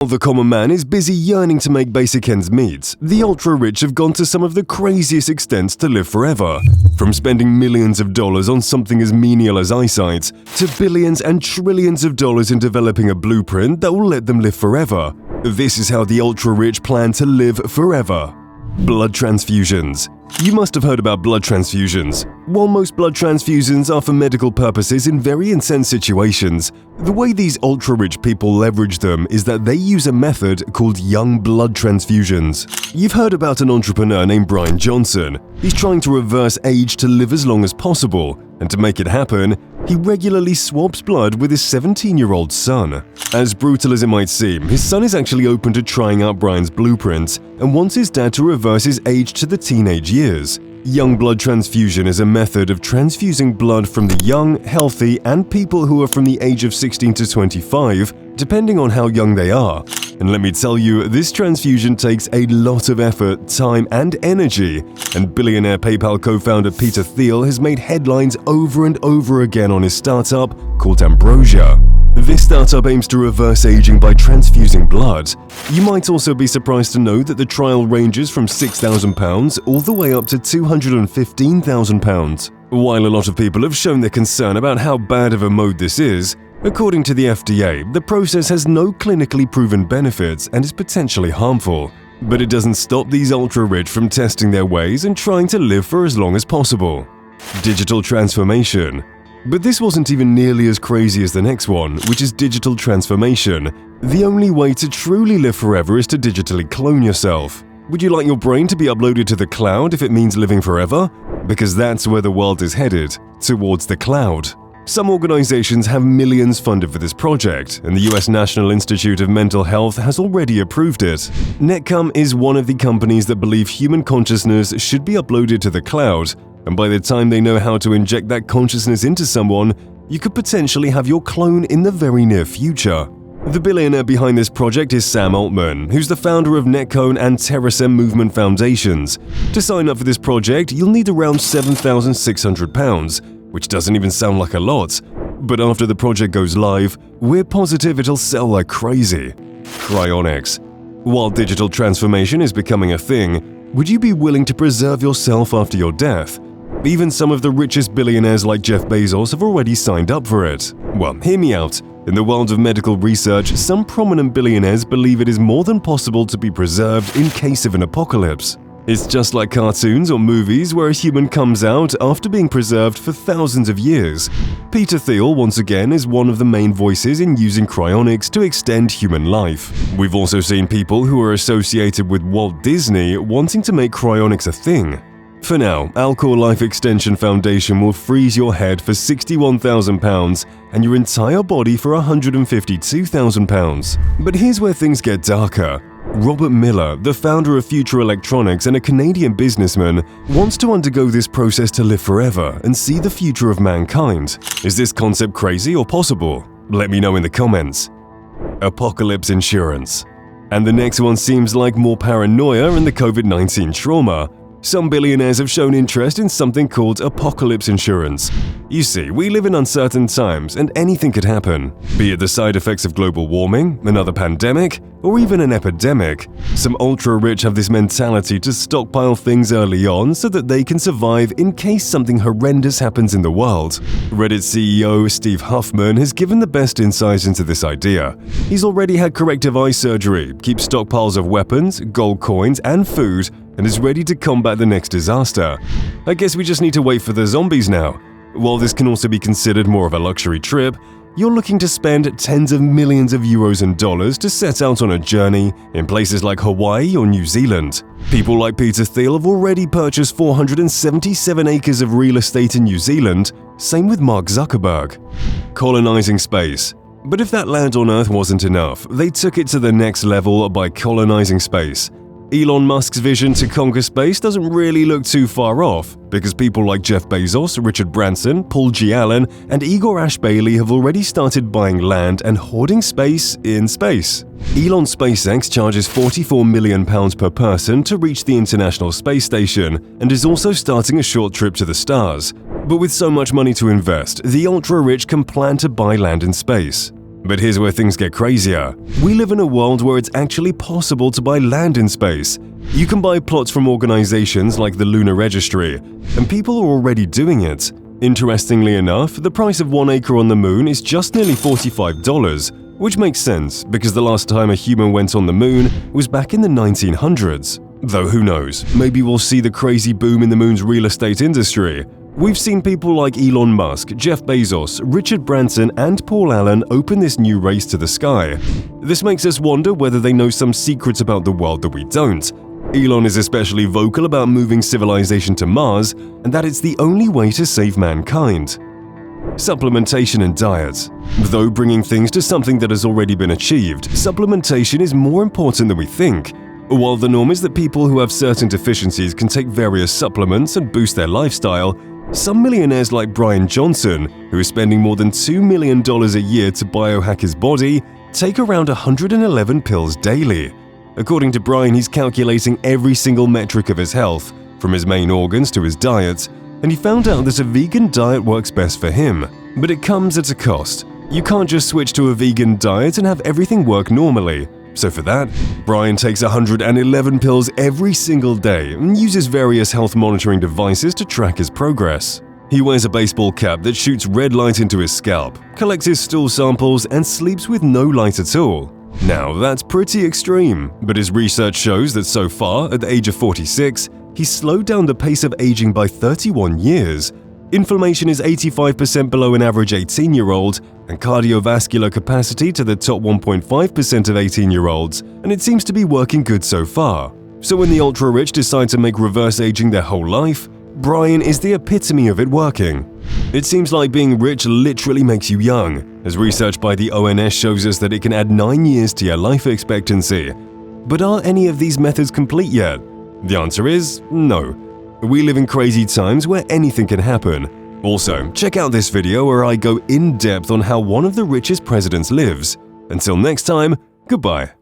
While the common man is busy yearning to make basic ends meet, the ultra-rich have gone to some of the craziest extents to live forever. From spending millions of dollars on something as menial as eyesight, to billions and trillions of dollars in developing a blueprint that will let them live forever. This is how the ultra-rich plan to live forever. Blood transfusions. You must have heard about blood transfusions. While most blood transfusions are for medical purposes in very intense situations, the way these ultra-rich people leverage them is that they use a method called young blood transfusions. You've heard about an entrepreneur named Brian Johnson. He's trying to reverse age to live as long as possible, and to make it happen, he regularly swaps blood with his 17-year-old son. As brutal as it might seem, his son is actually open to trying out Brian's blueprint and wants his dad to reverse his age to the teenage years. Young blood transfusion is a method of transfusing blood from the young, healthy, and people who are from the age of 16 to 25, depending on how young they are. And let me tell you, this transfusion takes a lot of effort, time, and energy, and billionaire PayPal co-founder Peter Thiel has made headlines over and over again on his startup called Ambrosia. This startup aims to reverse aging by transfusing blood. You might also be surprised to know that the trial ranges from £6,000 all the way up to £215,000. While a lot of people have shown their concern about how bad of a mode this is, according to the FDA, the process has no clinically proven benefits and is potentially harmful. But it doesn't stop these ultra-rich from testing their ways and trying to live for as long as possible. Digital transformation. But this wasn't even nearly as crazy as the next one, which is digital transformation. The only way to truly live forever is to digitally clone yourself. Would you like your brain to be uploaded to the cloud if it means living forever? Because that's where the world is headed, towards the cloud. Some organizations have millions funded for this project, and the US National Institute of Mental Health has already approved it. Netcom is one of the companies that believe human consciousness should be uploaded to the cloud, and by the time they know how to inject that consciousness into someone, you could potentially have your clone in the very near future. The billionaire behind this project is Sam Altman, who's the founder of Netcom and TerraSem Movement Foundations. To sign up for this project, you'll need around £7,600, which doesn't even sound like a lot. But after the project goes live, we're positive it'll sell like crazy. Cryonics. While digital transformation is becoming a thing, would you be willing to preserve yourself after your death? Even some of the richest billionaires like Jeff Bezos have already signed up for it. Well, hear me out. In the world of medical research, some prominent billionaires believe it is more than possible to be preserved in case of an apocalypse. It's just like cartoons or movies where a human comes out after being preserved for thousands of years. Peter Thiel, once again, is one of the main voices in using cryonics to extend human life. We've also seen people who are associated with Walt Disney wanting to make cryonics a thing. For now, Alcor Life Extension Foundation will freeze your head for £61,000 and your entire body for £152,000. But here's where things get darker. Robert Miller, the founder of Future Electronics and a Canadian businessman, wants to undergo this process to live forever and see the future of mankind. Is this concept crazy or possible? Let me know in the comments. Apocalypse insurance. And the next one seems like more paranoia and the COVID-19 trauma. Some billionaires have shown interest in something called apocalypse insurance. You see, we live in uncertain times and anything could happen, be it the side effects of global warming, another pandemic, or even an epidemic. Some ultra-rich have this mentality to stockpile things early on so that they can survive in case something horrendous happens in the world. Reddit CEO Steve Huffman has given the best insights into this idea. He's already had corrective eye surgery, keeps stockpiles of weapons, gold coins, and food, and is ready to combat the next disaster. I guess we just need to wait for the zombies now. While this can also be considered more of a luxury trip, you're looking to spend tens of millions of euros and dollars to set out on a journey in places like Hawaii or New Zealand. People like Peter Thiel have already purchased 477 acres of real estate in New Zealand, same with Mark Zuckerberg. Colonizing Space. But if that land on Earth wasn't enough, they took it to the next level by colonizing space. Elon Musk's vision to conquer space doesn't really look too far off, because people like Jeff Bezos, Richard Branson, Paul G. Allen, and Igor Ashbailey have already started buying land and hoarding space in space. Elon's SpaceX charges £44 million per person to reach the International Space Station and is also starting a short trip to the stars. But with so much money to invest, the ultra-rich can plan to buy land in space. But here's where things get crazier. We live in a world where it's actually possible to buy land in space. You can buy plots from organizations like the Lunar Registry, and people are already doing it. Interestingly enough, the price of 1 acre on the moon is just nearly $45, which makes sense because the last time a human went on the moon was back in the 1900s. Though who knows, maybe we'll see the crazy boom in the moon's real estate industry. We've seen people like Elon Musk, Jeff Bezos, Richard Branson, and Paul Allen open this new race to the sky. This makes us wonder whether they know some secrets about the world that we don't. Elon is especially vocal about moving civilization to Mars and that it's the only way to save mankind. Supplementation and diet. Though bringing things to something that has already been achieved, supplementation is more important than we think. While the norm is that people who have certain deficiencies can take various supplements and boost their lifestyle, some millionaires like Brian Johnson, who is spending more than $2 million a year to biohack his body, take around 111 pills daily. According to Brian, he's calculating every single metric of his health, from his main organs to his diet, and he found out that a vegan diet works best for him. But it comes at a cost. You can't just switch to a vegan diet and have everything work normally. So for that, Brian takes 111 pills every single day and uses various health monitoring devices to track his progress. He wears a baseball cap that shoots red light into his scalp, collects his stool samples, and sleeps with no light at all. Now, that's pretty extreme, but his research shows that so far, at the age of 46, he's slowed down the pace of aging by 31 years. Inflammation is 85% below an average 18-year-old, and cardiovascular capacity to the top 1.5% of 18-year-olds, and it seems to be working good so far. So when the ultra-rich decide to make reverse aging their whole life, Brian is the epitome of it working. It seems like being rich literally makes you young, as research by the ONS shows us that it can add 9 years to your life expectancy. But are any of these methods complete yet? The answer is no. We live in crazy times where anything can happen. Also, check out this video where I go in depth on how one of the richest presidents lives. Until next time, goodbye.